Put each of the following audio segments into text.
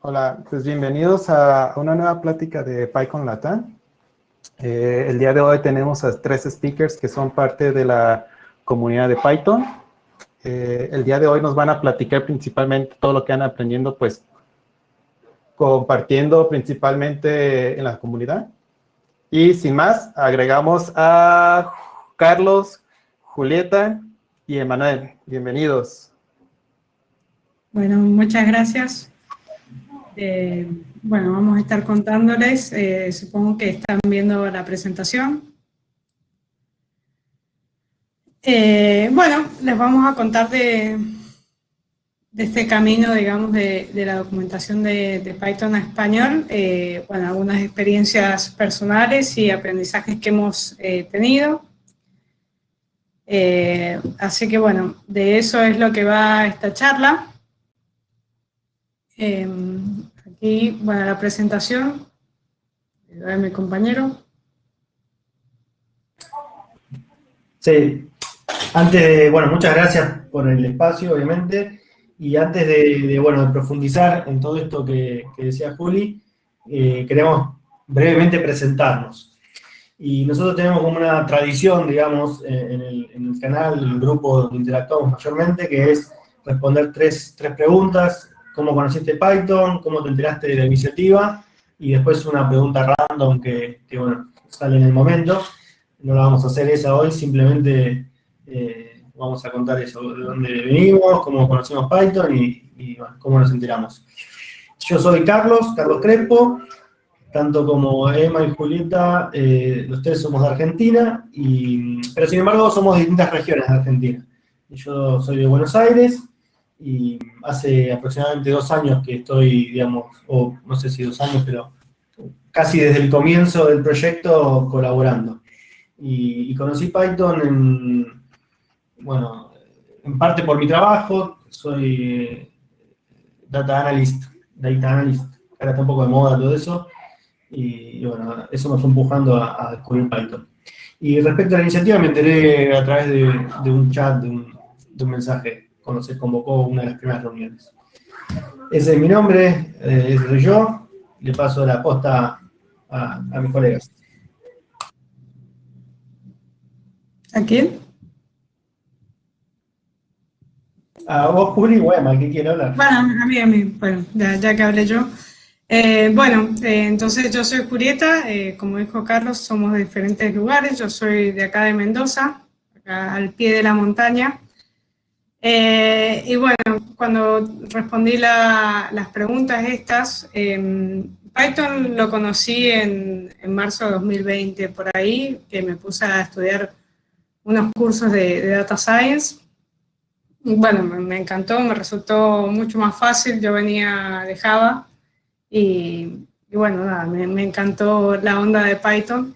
Hola, pues bienvenidos a una nueva plática de PyCon Latam. El día de hoy tenemos a tres speakers que son parte de la comunidad de Python. El día de hoy nos van a platicar principalmente todo lo que han aprendiendo, pues compartiendo principalmente en la comunidad. Y sin más, agregamos a Carlos, Julieta y Emanuel. Bienvenidos. Bueno, muchas gracias. Bueno, vamos a estar contándoles, supongo que están viendo la presentación. Bueno, les vamos a contar de este camino, digamos, de la documentación de Python a español, bueno, algunas experiencias personales y aprendizajes que hemos tenido. Así que, bueno, de eso es lo que va esta charla. Aquí, bueno, la presentación de mi compañero. Sí, bueno, muchas gracias por el espacio, obviamente, y antes de profundizar en todo esto que decía Juli, queremos brevemente presentarnos. Y nosotros tenemos como una tradición, digamos, en el canal, en el grupo donde interactuamos mayormente, que es responder tres preguntas: ¿cómo conociste Python? ¿Cómo te enteraste de la iniciativa? Y después una pregunta random que bueno, sale en el momento. No la vamos a hacer esa hoy, simplemente vamos a contar eso, de dónde venimos, cómo conocimos Python y bueno, cómo nos enteramos. Yo soy Carlos Crespo. Tanto como Emma y Julieta, los tres somos de Argentina, pero sin embargo somos de distintas regiones de Argentina. Yo soy de Buenos Aires y hace aproximadamente 2 años que estoy, digamos, o no sé si 2 años, pero casi desde el comienzo del proyecto colaborando. Y conocí Python bueno, en parte por mi trabajo. Soy data analyst, ahora está un poco de moda todo eso. Y bueno, eso me fue empujando a descubrir Python. Y respecto a la iniciativa, me enteré a través de un chat, de un mensaje, cuando se convocó una de las primeras reuniones. Ese es mi nombre, ese soy yo. Le paso la posta a mis colegas. ¿A quién? A vos, Juli, bueno, ¿qué quiere hablar? Bueno, a mí, bueno, ya que hablé yo. Entonces yo soy Julieta, como dijo Carlos, somos de diferentes lugares, yo soy de acá de Mendoza, acá al pie de la montaña. Y bueno, cuando respondí las preguntas estas, Python lo conocí en marzo de 2020, por ahí, que me puse a estudiar unos cursos de Data Science. Bueno, me encantó, me resultó mucho más fácil, yo venía de Java y bueno, nada, me encantó la onda de Python.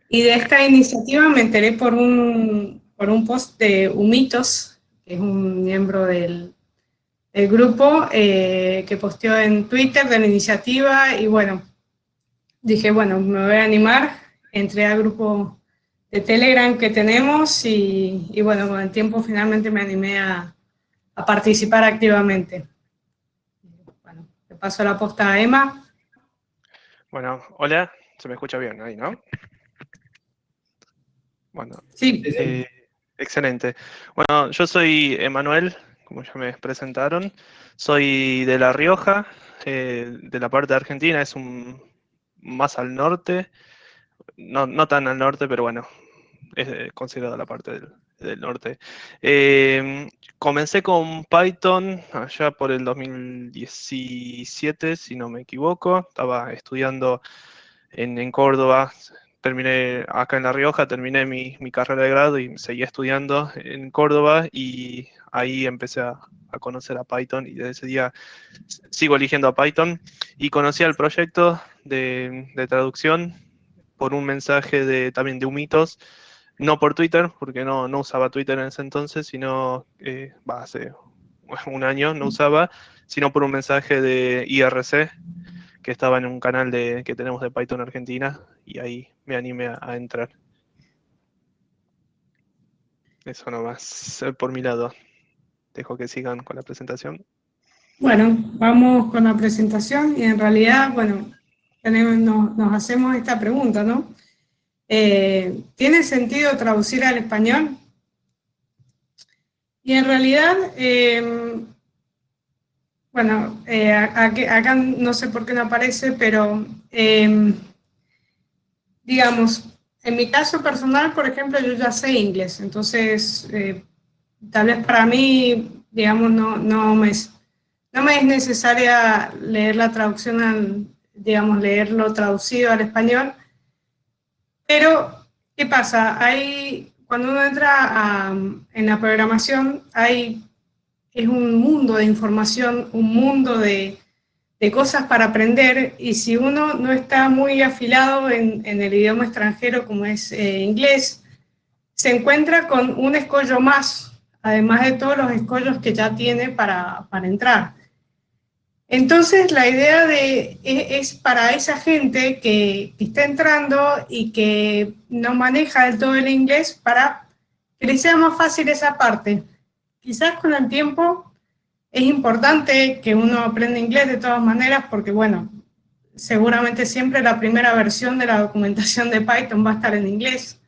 Y de esta iniciativa me enteré por un post de Humitos, que es un miembro del grupo, que posteó en Twitter de la iniciativa y bueno, dije, bueno, me voy a animar, entré al grupo de Telegram que tenemos y bueno, con el tiempo finalmente me animé a participar activamente. Bueno, te paso la posta a Emma. Bueno, hola, se me escucha bien ahí, ¿no? Bueno, Sí. excelente. Bueno, yo soy Emanuel, como ya me presentaron, soy de La Rioja, de la parte de Argentina, más al norte, no tan al norte, pero bueno, es considerado la parte del norte. Comencé con Python allá por el 2017, si no me equivoco. Estaba estudiando en Córdoba. Terminé acá en La Rioja, terminé mi carrera de grado y seguí estudiando en Córdoba y ahí empecé a conocer a Python y desde ese día sigo eligiendo a Python y conocí al proyecto de traducción por un mensaje también de Humitos, no por Twitter, porque no usaba Twitter en ese entonces, sino hace un año no usaba, sino por un mensaje de IRC, que estaba en un canal que tenemos de Python Argentina, y ahí me animé a entrar. Eso nomás, por mi lado. Dejo que sigan con la presentación. Bueno, vamos con la presentación y en realidad, bueno, nos hacemos esta pregunta, ¿no? ¿Tiene sentido traducir al español? Y en realidad, bueno, acá no sé por qué no aparece, pero digamos, en mi caso personal, por ejemplo, yo ya sé inglés, entonces tal vez para mí, digamos, no me es necesaria leer la traducción, digamos, leerlo traducido al español, pero ¿qué pasa? Cuando uno entra en la programación, es un mundo de información, un mundo de cosas para aprender, y si uno no está muy afilado en el idioma extranjero como es inglés, se encuentra con un escollo más, además de todos los escollos que ya tiene para entrar. Entonces, la idea es para esa gente que está entrando y que no maneja del todo el inglés, para que les sea más fácil esa parte. Quizás con el tiempo es importante que uno aprenda inglés de todas maneras, porque, bueno, seguramente siempre la primera versión de la documentación de Python va a estar en inglés.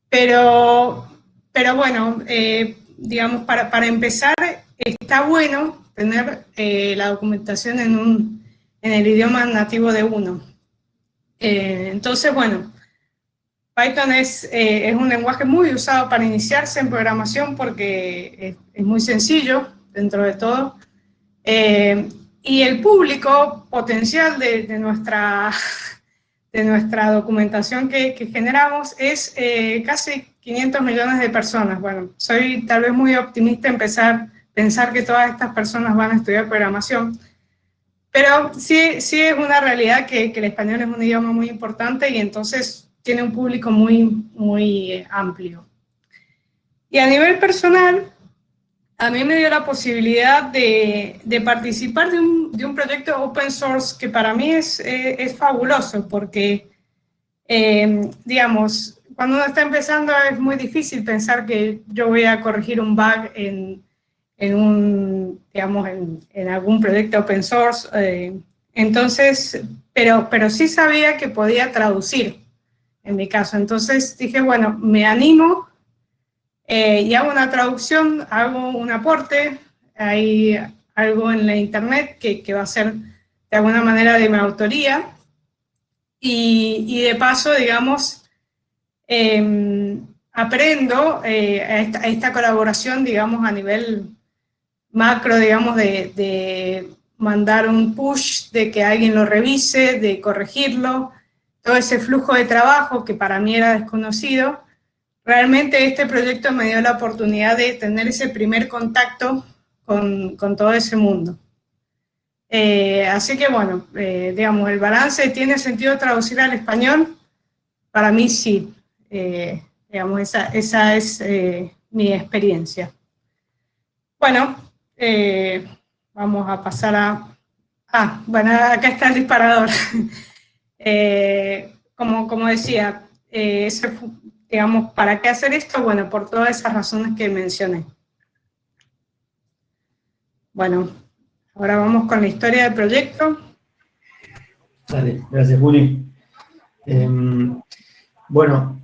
Pero bueno, digamos, para empezar, está bueno tener la documentación en el idioma nativo de uno. Entonces, bueno, Python es un lenguaje muy usado para iniciarse en programación porque es muy sencillo dentro de todo. Y el público potencial de nuestra documentación que generamos es casi 500 millones de personas. Bueno, soy tal vez muy optimista pensar que todas estas personas van a estudiar programación, pero sí es una realidad que el español es un idioma muy importante y entonces tiene un público muy amplio. Y a nivel personal, a mí me dio la posibilidad de participar de un proyecto open source que para mí es fabuloso, porque, digamos, cuando uno está empezando es muy difícil pensar que yo voy a corregir un bug en algún proyecto open source. Entonces, pero sí sabía que podía traducir, en mi caso. Entonces dije, bueno, me animo y hago una traducción, hago un aporte, hay algo en la internet que va a ser de alguna manera de mi autoría, y de paso, digamos, aprendo a esta colaboración, digamos, a nivel macro, digamos, de mandar un push, de que alguien lo revise, de corregirlo, todo ese flujo de trabajo que para mí era desconocido. Realmente este proyecto me dio la oportunidad de tener ese primer contacto con todo ese mundo. Así que bueno, digamos, el balance, ¿tiene sentido traducir al español? Para mí sí. Digamos, esa es mi experiencia. Bueno, vamos a pasar a... bueno, acá está el disparador. Como decía, digamos, ¿para qué hacer esto? Bueno, por todas esas razones que mencioné. Bueno, ahora vamos con la historia del proyecto. Dale, gracias, Juli. Bueno,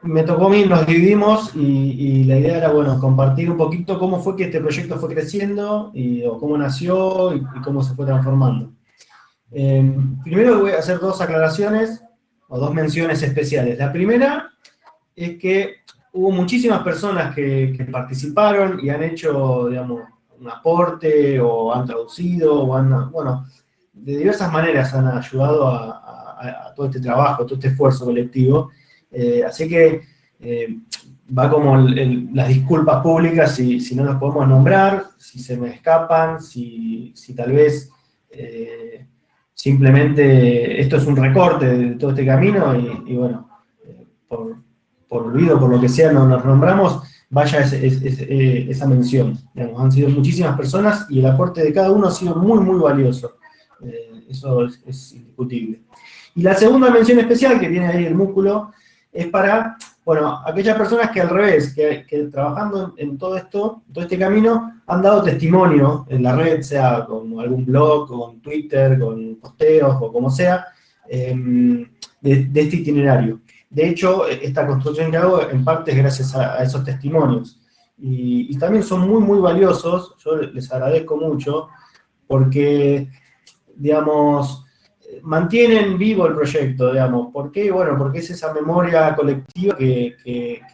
me tocó a mí, nos dividimos y la idea era, bueno, compartir un poquito cómo fue que este proyecto fue creciendo, o cómo nació y cómo se fue transformando. Primero voy a hacer dos aclaraciones o dos menciones especiales. La primera es que hubo muchísimas personas que participaron y han hecho, digamos, un aporte o han traducido o bueno, de diversas maneras han ayudado a todo este trabajo, a todo este esfuerzo colectivo. Así que va como las disculpas públicas si no los podemos nombrar, si se me escapan, si tal vez simplemente esto es un recorte de todo este camino y bueno, por olvido, por lo que sea, no nos nombramos, vaya esa mención. Digamos, han sido muchísimas personas y el aporte de cada uno ha sido muy, muy valioso. Eso es indiscutible. Y la segunda mención especial que tiene ahí el músculo es para Bueno, aquellas personas que al revés, que trabajando en todo esto, todo este camino, han dado testimonio en la red, sea con algún blog, con Twitter, con posteos o como sea, de este itinerario. De hecho, esta construcción que hago en parte es gracias a esos testimonios. Y también son muy, muy valiosos, yo les agradezco mucho, porque, digamos, mantienen vivo el proyecto, digamos. ¿Por qué? Bueno, porque es esa memoria colectiva que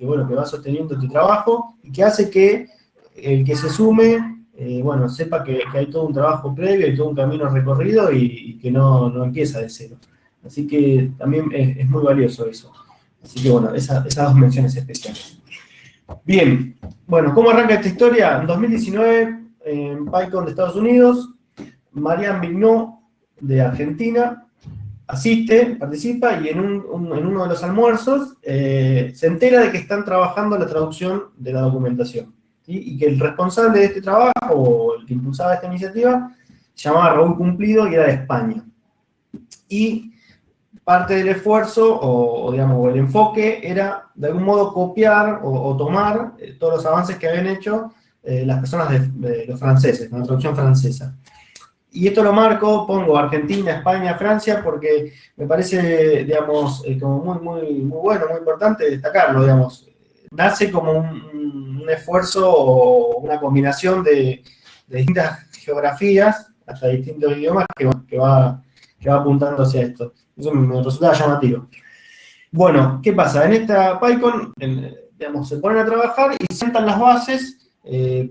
va sosteniendo tu trabajo y que hace que el que se sume, bueno, sepa que hay todo un trabajo previo y todo un camino recorrido y que no empieza de cero. Así que también es muy valioso eso. Así que, bueno, esas dos menciones especiales. Bien, bueno, ¿cómo arranca esta historia? En 2019, en PyCon de Estados Unidos, Marianne Vignot, de Argentina, asiste, participa y en uno de los almuerzos se entera de que están trabajando la traducción de la documentación, ¿sí? Y que el responsable de este trabajo, o el que impulsaba esta iniciativa, se llamaba Raúl Cumplido y era de España. Y parte del esfuerzo, digamos, el enfoque era de algún modo copiar o tomar todos los avances que habían hecho las personas de los franceses, con la traducción francesa. Y esto lo marco, pongo Argentina, España, Francia, porque me parece, digamos, como muy bueno, muy importante destacarlo, digamos. Nace como un esfuerzo o una combinación de distintas geografías, hasta distintos idiomas, que va apuntando hacia esto. Eso me resulta llamativo. Bueno, ¿qué pasa? En esta PyCon, digamos, se ponen a trabajar y sientan las bases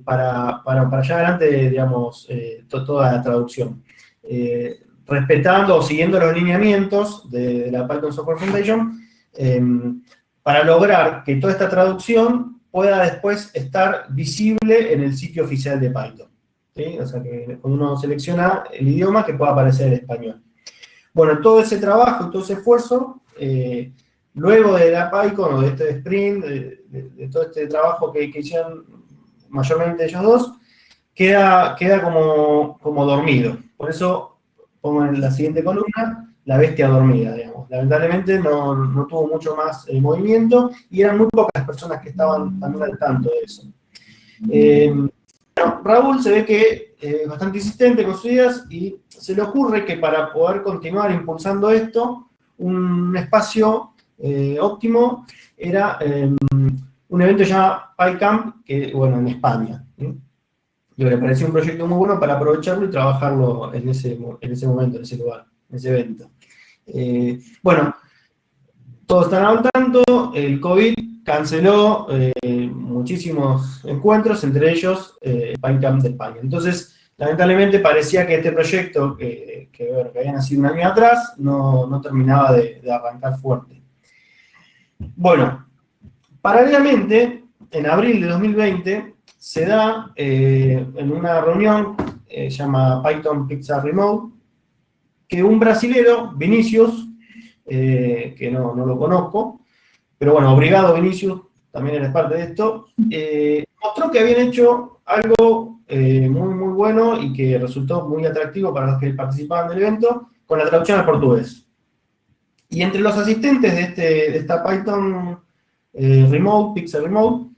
para allá adelante, digamos, toda la traducción. Respetando o siguiendo los lineamientos de la Python Software Foundation, para lograr que toda esta traducción pueda después estar visible en el sitio oficial de Python, ¿sí? O sea, que cuando uno selecciona el idioma, que pueda aparecer en español. Bueno, todo ese trabajo y todo ese esfuerzo, luego de la PyCon o de este sprint, de todo este trabajo que hicieron mayormente ellos dos, queda como dormido. Por eso pongo en la siguiente columna la bestia dormida, digamos. Lamentablemente no tuvo mucho más movimiento y eran muy pocas personas que estaban también al tanto de eso. Bueno, Raúl se ve que es bastante insistente con sus ideas y se le ocurre que para poder continuar impulsando esto, un espacio óptimo era un evento llamado PyCamp, que, bueno, en España. Y le pareció un proyecto muy bueno para aprovecharlo y trabajarlo en ese momento, en ese lugar, en ese evento. Bueno, todos están al tanto, el COVID canceló muchísimos encuentros, entre ellos PyCamp de España. Entonces, lamentablemente parecía que este proyecto, que había nacido un año atrás, no terminaba de arrancar fuerte. Bueno, paralelamente, en abril de 2020, se da en una reunión, se llama Python Pizza Remote, que un brasilero, Vinicius, que no lo conozco, pero bueno, obrigado Vinicius, también eres parte de esto, mostró que habían hecho algo muy bueno y que resultó muy atractivo para los que participaban del evento, con la traducción al portugués. Y entre los asistentes de esta Python Remote, Pixel Remote,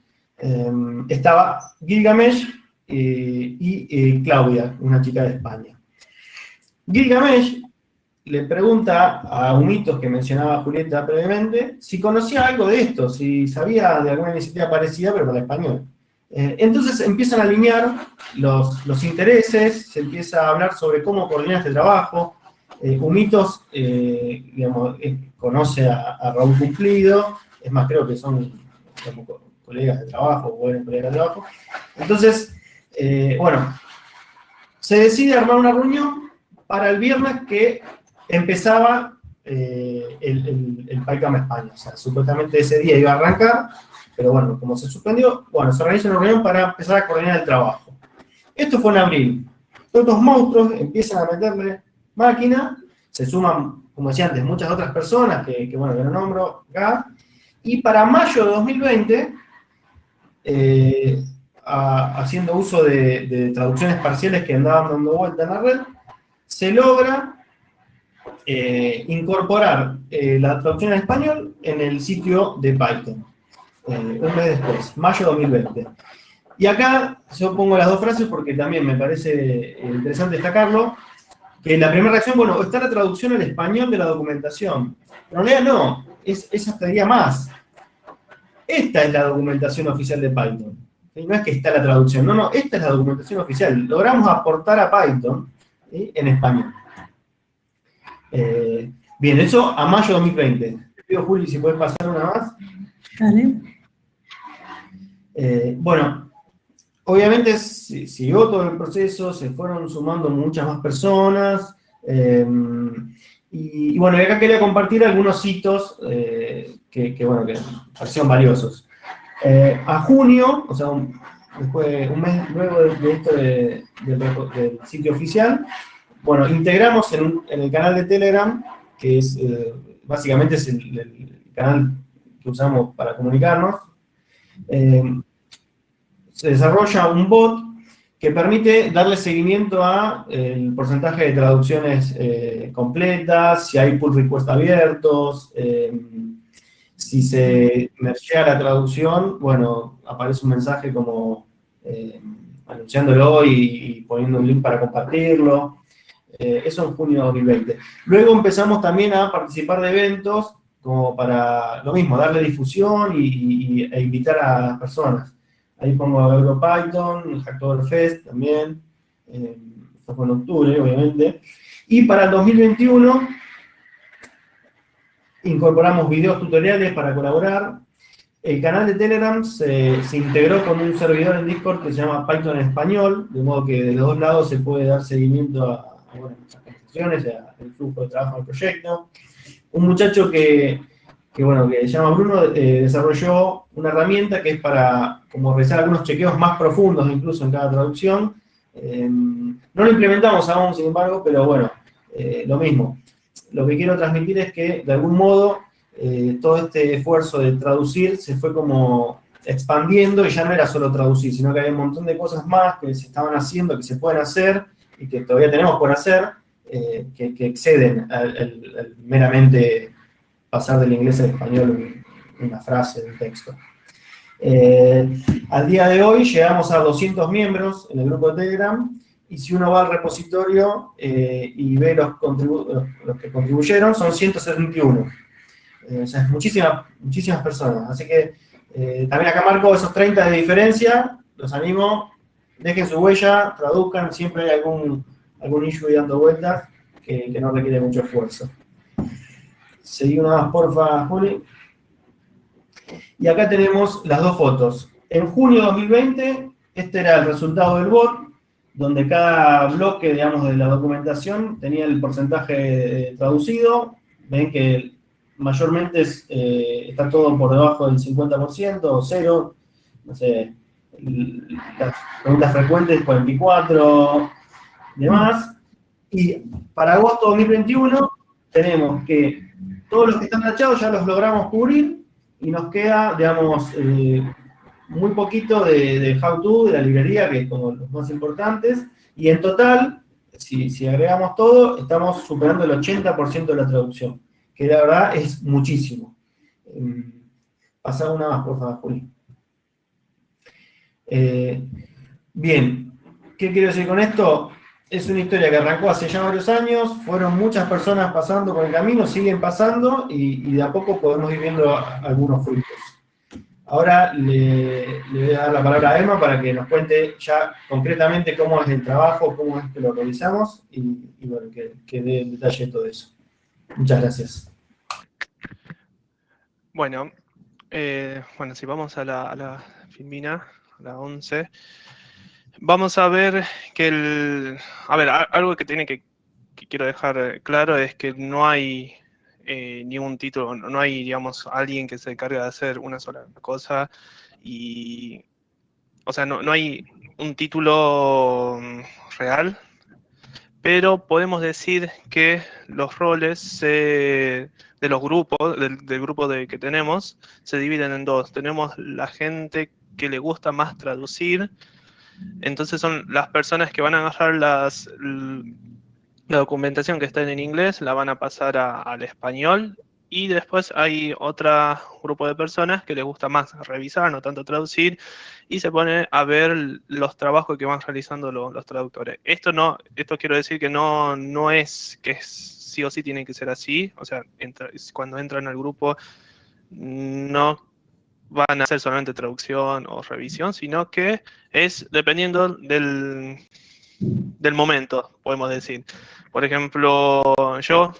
estaba Gilgamesh y Claudia, una chica de España. Gilgamesh le pregunta a Humitos, que mencionaba Julieta previamente, si conocía algo de esto, si sabía de alguna iniciativa parecida, pero para español. Entonces empiezan a alinear los intereses, se empieza a hablar sobre cómo coordinar este trabajo. Humitos, digamos, conoce a Raúl Cumplido, es más, creo que son como colegas de trabajo, buenos colegas de trabajo. Entonces, bueno, se decide armar una reunión para el viernes que empezaba el PyCamp España. O sea, supuestamente ese día iba a arrancar, pero bueno, como se suspendió, bueno, se organiza una reunión para empezar a coordinar el trabajo. Esto fue en abril. Todos estos monstruos empiezan a meterle máquina, se suman, como decía antes, muchas otras personas que bueno, que no nombro acá, y para mayo de 2020, haciendo uso de traducciones parciales que andaban dando vuelta en la red, se logra incorporar la traducción en español en el sitio de Python. un mes después, mayo 2020. Y acá yo pongo las dos frases porque también me parece interesante destacarlo, que la primera reacción, bueno, está la traducción al español de la documentación. Pero en realidad no, es hasta diría más. Esta es la documentación oficial de Python. ¿Sí? No es que está la traducción, no, esta es la documentación oficial. Logramos aportar a Python, ¿sí?, en español. Bien, eso a mayo 2020. Te pido, Juli, si puedes pasar una más. Dale. Bueno, obviamente siguió todo el proceso, se fueron sumando muchas más personas. Y bueno, acá quería compartir algunos hitos que parecieron valiosos. A junio, o sea, después, un mes luego de esto del sitio oficial, bueno, integramos en el canal de Telegram, que es básicamente es el canal que usamos para comunicarnos. Se desarrolla un bot que permite darle seguimiento a el porcentaje de traducciones completas, si hay pull request abiertos, si se mergea la traducción, bueno, aparece un mensaje como anunciándolo y poniendo un link para compartirlo. Eso en junio de 2020. Luego empezamos también a participar de eventos como para lo mismo, darle difusión e invitar a las personas. Ahí pongo EuroPython, Hacktoberfest también, esto fue en octubre, obviamente. Y para el 2021 incorporamos videos tutoriales para colaborar. El canal de Telegram se integró con un servidor en Discord que se llama Python en español, de modo que de los dos lados se puede dar seguimiento a nuestras conversaciones, al flujo de trabajo del proyecto. Un muchacho que se llama Bruno, desarrolló una herramienta que es para como realizar algunos chequeos más profundos incluso en cada traducción. No lo implementamos aún, sin embargo, pero bueno, lo mismo. Lo que quiero transmitir es que, de algún modo, todo este esfuerzo de traducir se fue como expandiendo y ya no era solo traducir, sino que había un montón de cosas más que se estaban haciendo, que se pueden hacer y que todavía tenemos por hacer, que exceden al meramente pasar del inglés al español una frase, un texto. Al día de hoy llegamos a 200 miembros en el grupo de Telegram, y si uno va al repositorio y ve los que contribuyeron, son 171. O sea, muchísimas personas. Así que también acá marco esos 30 de diferencia, los animo, dejen su huella, traduzcan, siempre hay algún issue dando vueltas que no requiere mucho esfuerzo. Seguí una más, porfa, Juli. Y acá tenemos las dos fotos. En junio de 2020, este era el resultado del bot, donde cada bloque, digamos, de la documentación tenía el porcentaje traducido. Ven que mayormente está todo por debajo del 50% o cero. No sé, las preguntas frecuentes, 44, demás. Y para agosto de 2021 tenemos que todos los que están tachados ya los logramos cubrir y nos queda, digamos, muy poquito de how-to, de la librería, que es como los más importantes, y en total, si agregamos todo, estamos superando el 80% de la traducción, que la verdad es muchísimo. Pasá una más, por favor, Juli. Bien, ¿qué quiero decir con esto? Es una historia que arrancó hace ya varios años, fueron muchas personas pasando por el camino, siguen pasando, y de a poco podemos ir viendo algunos frutos. Ahora le voy a dar la palabra a Emma para que nos cuente ya concretamente cómo es el trabajo, cómo es que lo realizamos, y bueno, que dé detalle de todo eso. Muchas gracias. Bueno, si vamos a la filmina, a la 11, vamos a ver que algo que quiero dejar claro es que no hay ni un título, no hay, digamos, alguien que se encargue de hacer una sola cosa o sea, no hay un título real, pero podemos decir que los roles de los grupos, del grupo que tenemos, se dividen en dos. Tenemos la gente que le gusta más traducir, entonces son las personas que van a agarrar la documentación que está en inglés, la van a pasar al español Y después hay otro grupo de personas que les gusta más revisar, no tanto traducir, y se pone a ver los trabajos que van realizando los traductores. Esto quiero decir que no es que sí o sí tiene que ser así, o sea, cuando entran al grupo no van a hacer solamente traducción o revisión, sino que es dependiendo del momento, podemos decir. Por ejemplo, yo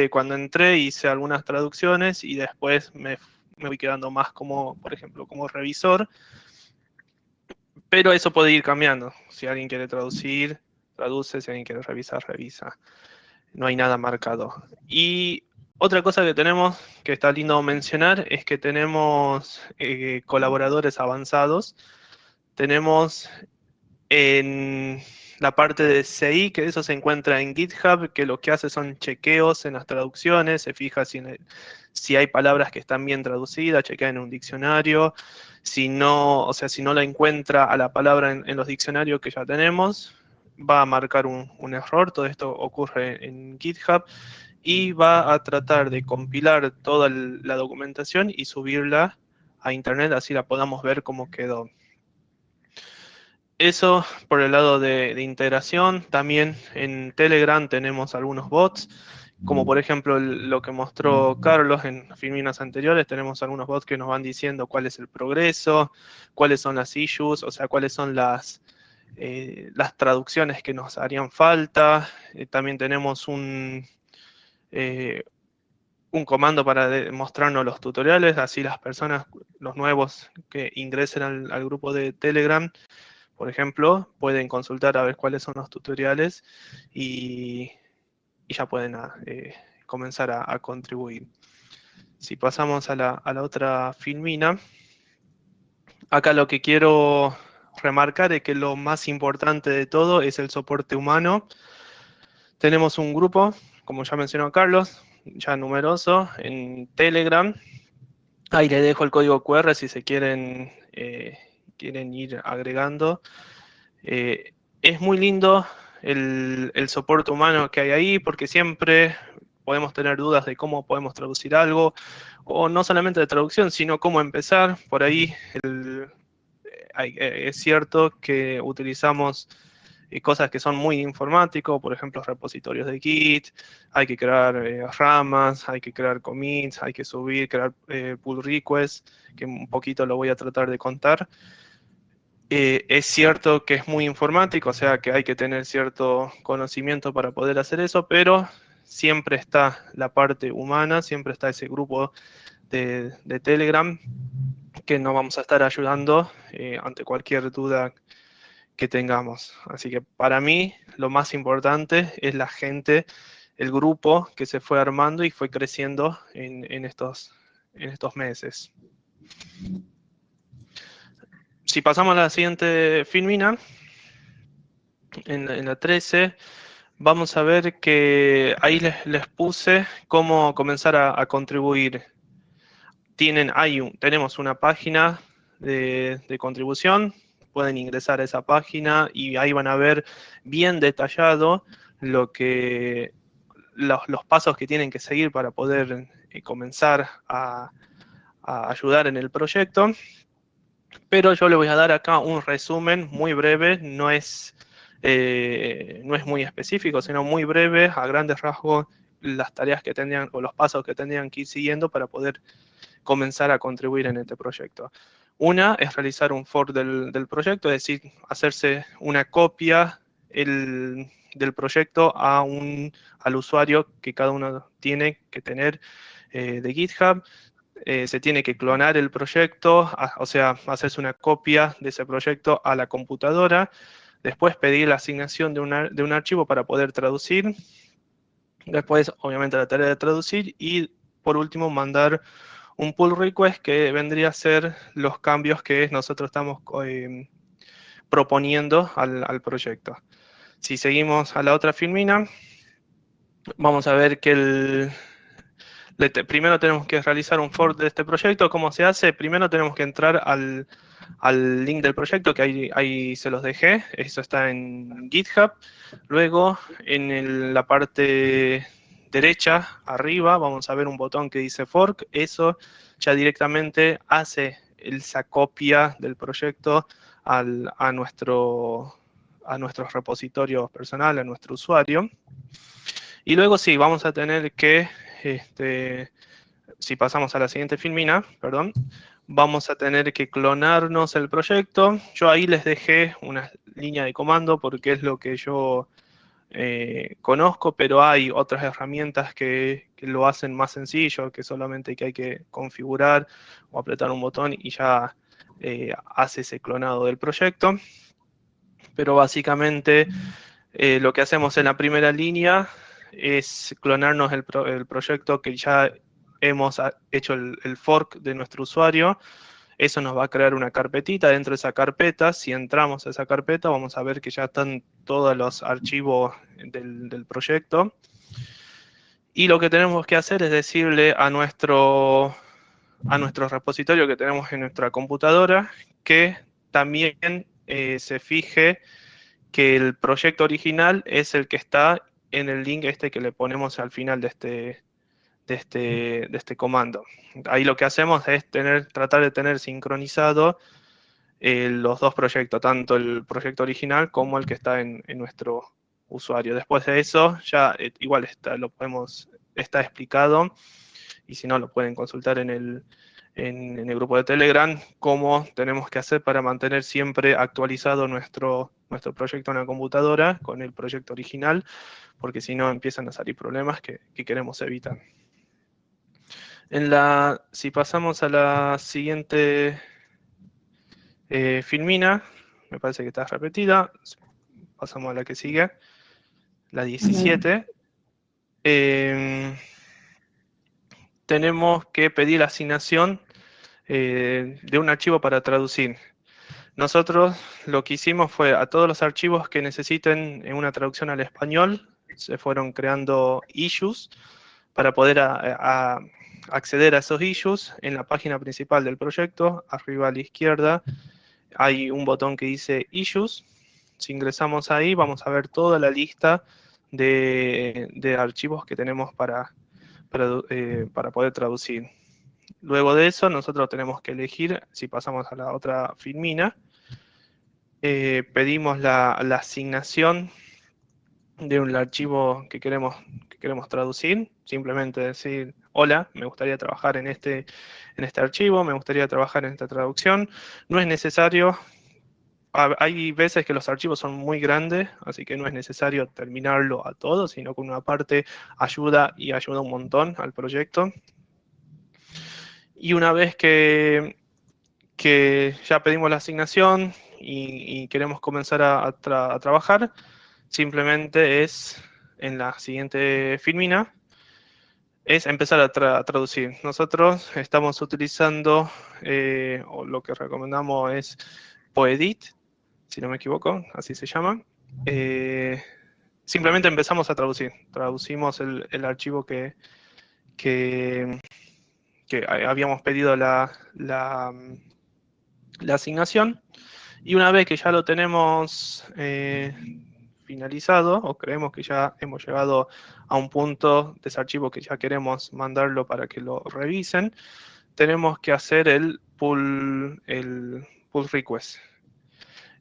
cuando entré hice algunas traducciones y después me voy quedando más como, por ejemplo, como revisor, pero eso puede ir cambiando. Si alguien quiere traducir, traduce, si alguien quiere revisar, revisa. No hay nada marcado. Y otra cosa que tenemos, que está lindo mencionar, es que tenemos colaboradores avanzados. Tenemos en la parte de CI, que eso se encuentra en GitHub, que lo que hace son chequeos en las traducciones, se fija si hay palabras que están bien traducidas, chequea en un diccionario. Si no, o sea, si no la encuentra a la palabra en los diccionarios que ya tenemos, va a marcar un error. Todo esto ocurre en GitHub y va a tratar de compilar toda la documentación y subirla a internet, así la podamos ver cómo quedó. Eso por el lado de integración. También en Telegram tenemos algunos bots, como por ejemplo lo que mostró Carlos en filminas anteriores. Tenemos algunos bots que nos van diciendo cuál es el progreso, cuáles son las issues, o sea, cuáles son las traducciones que nos harían falta. También tenemos un comando para mostrarnos los tutoriales, así las personas, los nuevos que ingresen al grupo de Telegram, por ejemplo, pueden consultar a ver cuáles son los tutoriales y ya pueden comenzar a contribuir. Si pasamos a la otra filmina, acá lo que quiero remarcar es que lo más importante de todo es el soporte humano. Tenemos un grupo, como ya mencionó Carlos, ya numeroso, en Telegram. Ahí les dejo el código QR si se quieren ir agregando. Es muy lindo el soporte humano que hay ahí, porque siempre podemos tener dudas de cómo podemos traducir algo, o no solamente de traducción, sino cómo empezar. Por ahí es cierto que utilizamos cosas que son muy informáticos, por ejemplo, repositorios de Git, hay que crear ramas, hay que crear commits, hay que crear pull requests, que un poquito lo voy a tratar de contar. Es cierto que es muy informático, o sea que hay que tener cierto conocimiento para poder hacer eso, pero siempre está la parte humana, siempre está ese grupo de Telegram que nos vamos a estar ayudando ante cualquier duda que tengamos. Así que para mí lo más importante es la gente, el grupo que se fue armando y fue creciendo en estos meses. Si pasamos a la siguiente filmina, en la 13, vamos a ver que ahí les puse cómo comenzar a contribuir. Tenemos una página de contribución, pueden ingresar a esa página y ahí van a ver bien detallado los pasos que tienen que seguir para poder comenzar a ayudar en el proyecto. Pero yo les voy a dar acá un resumen muy breve, no es muy específico, sino muy breve, a grandes rasgos, las tareas que tendrían o los pasos que tendrían que ir siguiendo para poder comenzar a contribuir en este proyecto. Una es realizar un fork del proyecto, es decir, hacerse una copia del proyecto al usuario que cada uno tiene que tener de GitHub. Se tiene que clonar el proyecto, o sea, hacerse una copia de ese proyecto a la computadora, después pedir la asignación de un archivo para poder traducir, después, obviamente, la tarea de traducir y, por último, mandar un pull request que vendría a ser los cambios que nosotros estamos proponiendo al proyecto. Si seguimos a la otra filmina, vamos a ver que primero tenemos que realizar un fork de este proyecto. ¿Cómo se hace? Primero tenemos que entrar al link del proyecto, que ahí se los dejé. Eso está en GitHub. Luego, en la parte derecha, arriba, vamos a ver un botón que dice Fork. Eso ya directamente hace esa copia del proyecto a nuestros repositorios personales, a nuestro usuario. Y luego sí, vamos a tener que, si pasamos a la siguiente filmina, perdón, vamos a tener que clonarnos el proyecto. Yo ahí les dejé una línea de comando porque es lo que yo conozco, pero hay otras herramientas que lo hacen más sencillo, que solamente que hay que configurar o apretar un botón y ya hace ese clonado del proyecto. Pero básicamente lo que hacemos en la primera línea es clonarnos el proyecto que ya hemos hecho el fork de nuestro usuario. Eso nos va a crear una carpetita. Dentro de esa carpeta, si entramos a esa carpeta, vamos a ver que ya están todos los archivos del proyecto. Y lo que tenemos que hacer es decirle a nuestro repositorio que tenemos en nuestra computadora que también se fije que el proyecto original es el que está en el link que le ponemos al final de este comando. Ahí lo que hacemos es tratar de tener sincronizado los dos proyectos, tanto el proyecto original como el que está en nuestro usuario. Después de eso, ya igual está explicado, y si no, lo pueden consultar en el grupo de Telegram, cómo tenemos que hacer para mantener siempre actualizado nuestro proyecto en la computadora con el proyecto original, porque si no empiezan a salir problemas que queremos evitar. Si pasamos a la siguiente filmina, me parece que está repetida, pasamos a la que sigue, la 17. Tenemos que pedir la asignación de un archivo para traducir. Nosotros lo que hicimos fue a todos los archivos que necesiten una traducción al español, se fueron creando issues para poder acceder a esos issues. En la página principal del proyecto, arriba a la izquierda, hay un botón que dice Issues. Si ingresamos ahí, vamos a ver toda la lista de archivos que tenemos para poder traducir. Luego de eso, nosotros tenemos que elegir, si pasamos a la otra filmina, pedimos la asignación de un archivo que queremos traducir. Simplemente decir, hola, me gustaría trabajar en este archivo, me gustaría trabajar en esta traducción. No es necesario, hay veces que los archivos son muy grandes, así que no es necesario terminarlo a todo, sino que una parte ayuda un montón al proyecto. Y una vez que ya pedimos la asignación y queremos comenzar a trabajar, simplemente es, en la siguiente filmina, es empezar a traducir. Nosotros estamos utilizando, o lo que recomendamos es Poedit, si no me equivoco, así se llama. Simplemente empezamos a traducir. Traducimos el archivo que habíamos pedido la asignación, y una vez que ya lo tenemos finalizado, o creemos que ya hemos llegado a un punto de ese archivo que ya queremos mandarlo para que lo revisen, tenemos que hacer el pull request.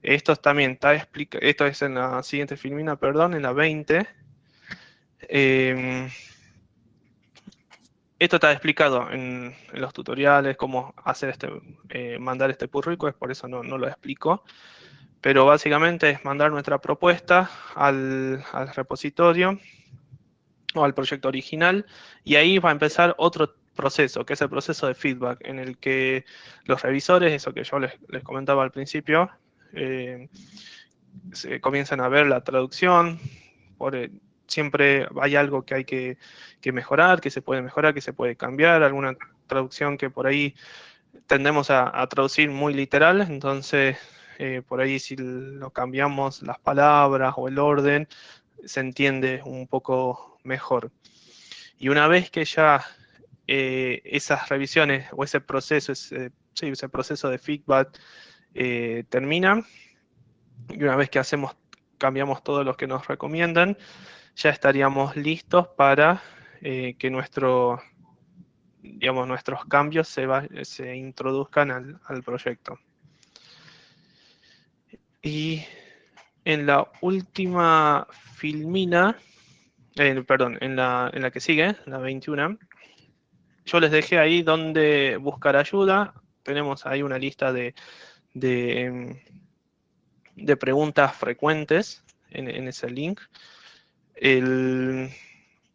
Esto también está explicado, esto es en la siguiente filmina, perdón, en la 20. Esto está explicado en los tutoriales, cómo hacer mandar este pull request, por eso no lo explico. Pero básicamente es mandar nuestra propuesta al repositorio o al proyecto original, y ahí va a empezar otro proceso, que es el proceso de feedback, en el que los revisores, eso que yo les comentaba al principio, se comienzan a ver la traducción. Siempre hay algo que hay que mejorar, que se puede mejorar, que se puede cambiar, alguna traducción que por ahí tendemos a traducir muy literal, entonces por ahí si lo cambiamos las palabras o el orden, se entiende un poco mejor. Y una vez que ya esas revisiones o ese proceso de feedback termina, y una vez que cambiamos todos los que nos recomiendan, ya estaríamos listos para que digamos, nuestros cambios se introduzcan al proyecto. Y en la última filmina, perdón, en la que sigue, la 21, yo les dejé ahí donde buscar ayuda. Tenemos ahí una lista de preguntas frecuentes en ese link.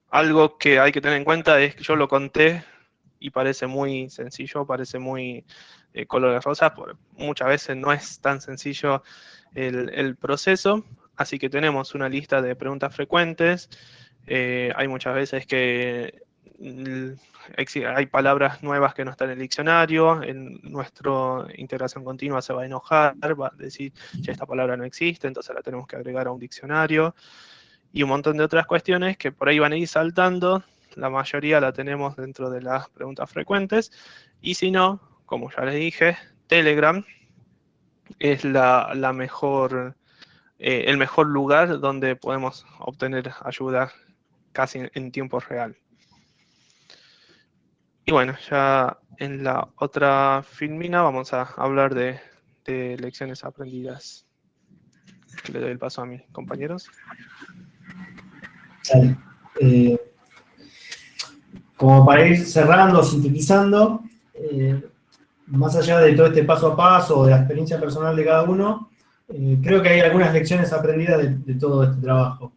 Algo que hay que tener en cuenta es que yo lo conté y parece muy sencillo, parece muy colores rosas, muchas veces no es tan sencillo el proceso, así que tenemos una lista de preguntas frecuentes. Hay muchas veces que hay palabras nuevas que no están en el diccionario, en nuestra integración continua se va a enojar, va a decir, ya esta palabra no existe, entonces la tenemos que agregar a un diccionario, y un montón de otras cuestiones que por ahí van a ir saltando. La mayoría la tenemos dentro de las preguntas frecuentes, y si no, como ya les dije, Telegram es el mejor lugar donde podemos obtener ayuda casi en tiempo real. Y bueno, ya en la otra filmina vamos a hablar de lecciones aprendidas. Le doy el paso a mis compañeros. Dale. Como para ir cerrando, sintetizando, más allá de todo este paso a paso, de la experiencia personal de cada uno, creo que hay algunas lecciones aprendidas de todo este trabajo.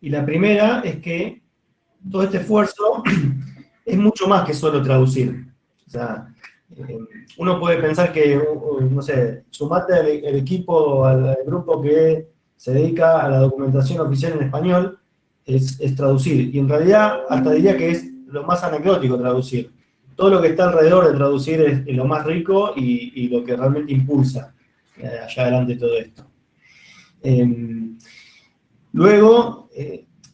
Y la primera es que todo este esfuerzo es mucho más que solo traducir. O sea, uno puede pensar que, no sé, sumate al equipo, al grupo que se dedica a la documentación oficial en español, es traducir. Y en realidad, hasta diría que es lo más anecdótico traducir. Todo lo que está alrededor de traducir es lo más rico y lo que realmente impulsa allá adelante todo esto. Luego,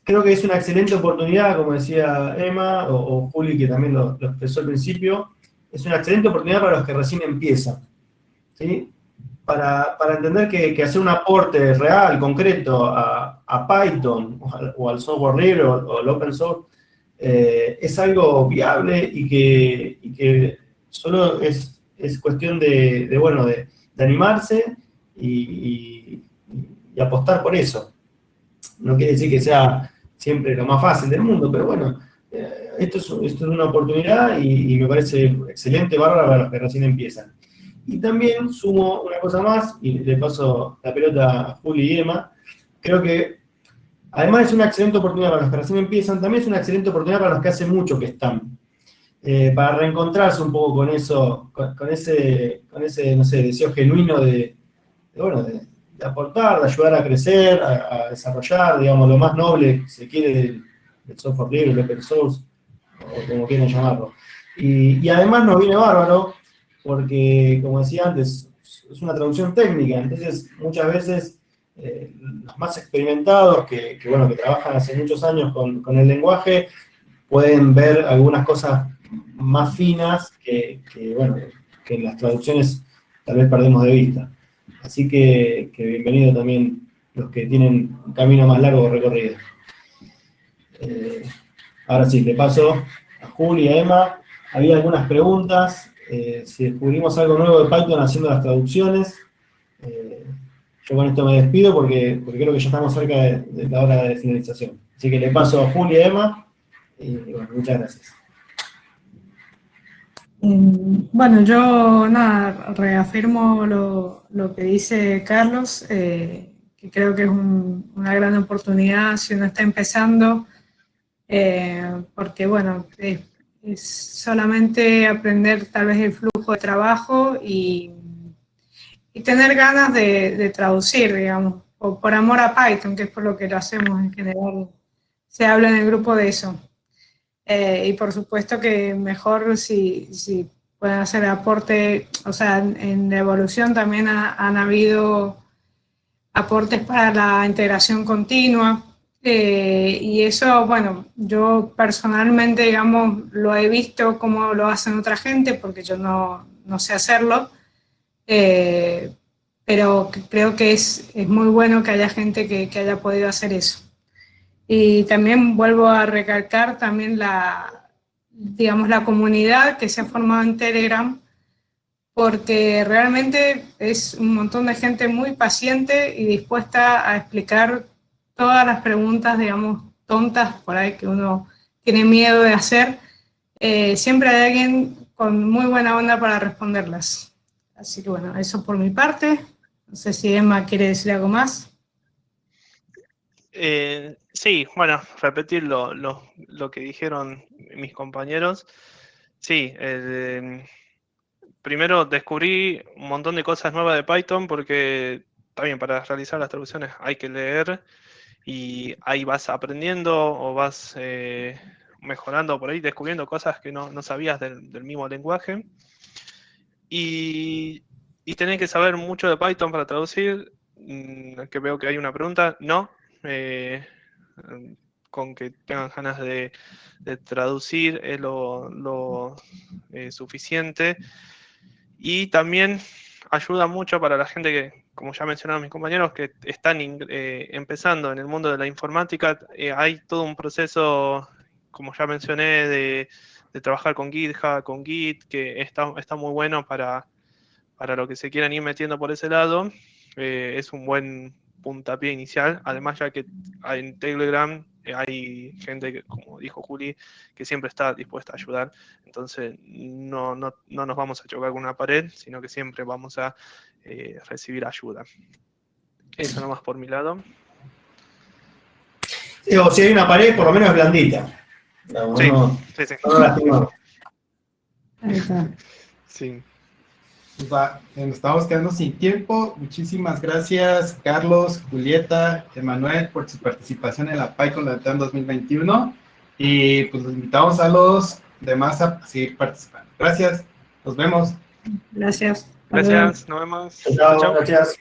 creo que es una excelente oportunidad, como decía Emma, o Juli, que también lo expresó al principio, es una excelente oportunidad para los que recién empiezan, ¿sí? Para entender que hacer un aporte real, concreto, a Python, o al software libre, o al open source, es algo viable y que solo es cuestión de animarse y apostar por eso. No quiere decir que sea siempre lo más fácil del mundo, pero bueno, esto es una oportunidad y me parece excelente, bárbara para los que recién empiezan. Y también sumo una cosa más, y le paso la pelota a Juli y Emma. Creo que además es una excelente oportunidad para los que recién empiezan, también es una excelente oportunidad para los que hace mucho que están. Para reencontrarse un poco con eso, con ese, no sé, deseo genuino de aportar, de ayudar a crecer, a desarrollar, digamos, lo más noble, si se quiere, del software libre, el open source, o como quieran llamarlo. Y además nos viene bárbaro, porque, como decía antes, es una traducción técnica, entonces muchas veces los más experimentados, que trabajan hace muchos años con el lenguaje, pueden ver algunas cosas más finas que en las traducciones tal vez perdemos de vista. Así que bienvenido también los que tienen un camino más largo recorrido. Ahora sí, le paso a Juli y a Emma. Había algunas preguntas, si descubrimos algo nuevo de Python haciendo las traducciones. Yo con esto me despido porque creo que ya estamos cerca de la hora de finalización. Así que le paso a Juli y a Emma. Y bueno, muchas gracias. Bueno, yo nada, reafirmo lo que dice Carlos, que creo que es una gran oportunidad si uno está empezando, porque bueno, es solamente aprender tal vez el flujo de trabajo y tener ganas de traducir, digamos, o por amor a Python, que es por lo que lo hacemos en general, se habla en el grupo de eso. Y por supuesto que mejor si pueden hacer aporte, o sea, en la evolución también han habido aportes para la integración continua, y eso, bueno, yo personalmente, digamos, lo he visto cómo lo hacen otra gente, porque yo no sé hacerlo, pero creo que es muy bueno que haya gente que haya podido hacer eso. Y también vuelvo a recalcar también digamos, la comunidad que se ha formado en Telegram, porque realmente es un montón de gente muy paciente y dispuesta a explicar todas las preguntas, digamos, tontas por ahí que uno tiene miedo de hacer. Siempre hay alguien con muy buena onda para responderlas. Así que bueno, eso por mi parte. No sé si Emma quiere decir algo más. Sí, bueno, repetir lo que dijeron mis compañeros. Sí, primero descubrí un montón de cosas nuevas de Python porque también para realizar las traducciones hay que leer y ahí vas aprendiendo o vas mejorando por ahí, descubriendo cosas que no sabías del mismo lenguaje. Y tenés que saber mucho de Python para traducir, que veo que hay una pregunta. No, con que tengan ganas de traducir es lo suficiente. Y también ayuda mucho para la gente que, como ya mencionaron mis compañeros, que están empezando en el mundo de la informática. Hay todo un proceso, como ya mencioné, de trabajar con GitHub, con Git, que está muy bueno para lo que se quieran ir metiendo por ese lado. Es un buen puntapié inicial. Además, ya que en Telegram hay gente, que, como dijo Juli, que siempre está dispuesta a ayudar. Entonces, no nos vamos a chocar con una pared, sino que siempre vamos a recibir ayuda. Eso nomás por mi lado. O si hay una pared, por lo menos blandita. No, Sí, no, sí, sí. no lastimamos. Ahí está. Sí. Pues va, nos estamos quedando sin tiempo. Muchísimas gracias, Carlos, Julieta, Emanuel, por su participación en la PyCon Latam 2021. Y pues los invitamos a los demás a seguir participando. Gracias, nos vemos. Gracias. Gracias, nos vemos. Chao, Chau. gracias.